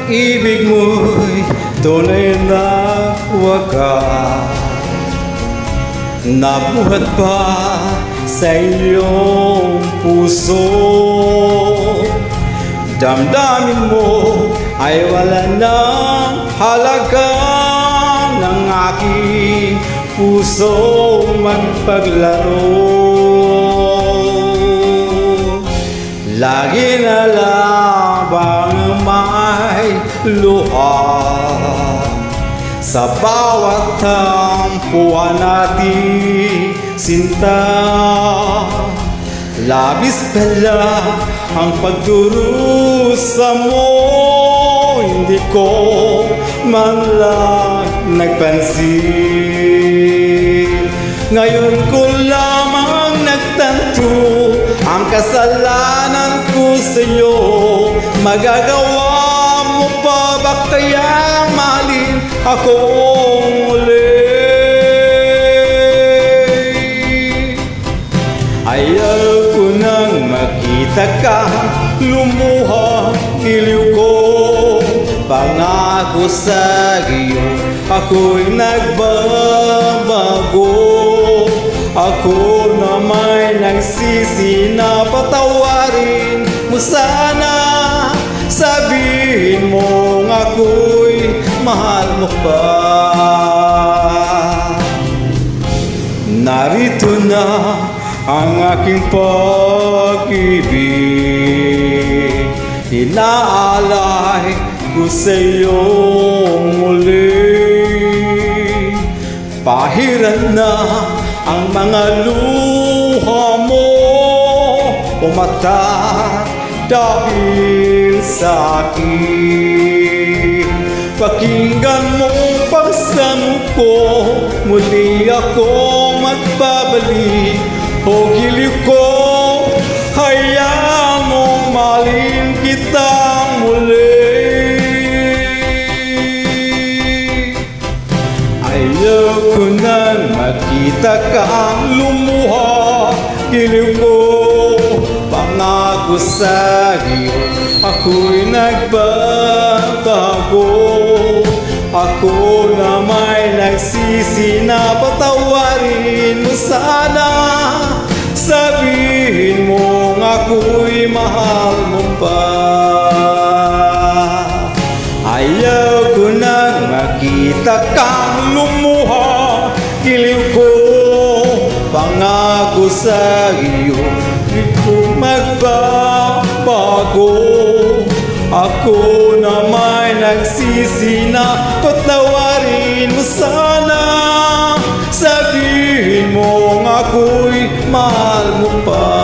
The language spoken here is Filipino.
pag-ibig mo'y tunay na wagas. Nabuhat pa sa iyong puso, damdamin mo ay wala ng halaga, ng aking puso magpaglaro. Lagi na labang may luha sa bawat tampuan nating sinta. Labis pala ang pagdurusa mo, hindi ko man lang nagpansin. Ngayon ko lamang nagtanto ang kasalanan ko sa'yo. Magagawa mo pa ba kaya mahalin ako muli? Ayaw ko nang makita ka lumuha, iliw ko. Pangako sa iyo, ako'y nagbabago. Ako na may nagsisi na patawarin mo sana. Sabihin mong ako'y mahal mo pa. Narito na ang aking pag-ibig, inaalay ko sa iyo muli. Pahiran na ang mga luha mo, umatat dahil sa akin. Pakinggan mo pagsamo ko, muli ako magbabalik. O giliw ko, hayaan mong mahalin kita muli. Ayaw ko nang makita kang lumuha, giliw ko. Pangako sa iyo, ako'y nagbabago. Ako na may nagsisi na patawarin mo sana. Sabihin mong ako'y mahal mo pa. Ayaw ko nang makita kang lumuha, giliw ko. Pangako sa iyo, di ko magbabago. Ako na may nagsisi na patawarin mo sana. Sabihin mong ako'y mahal mo pa.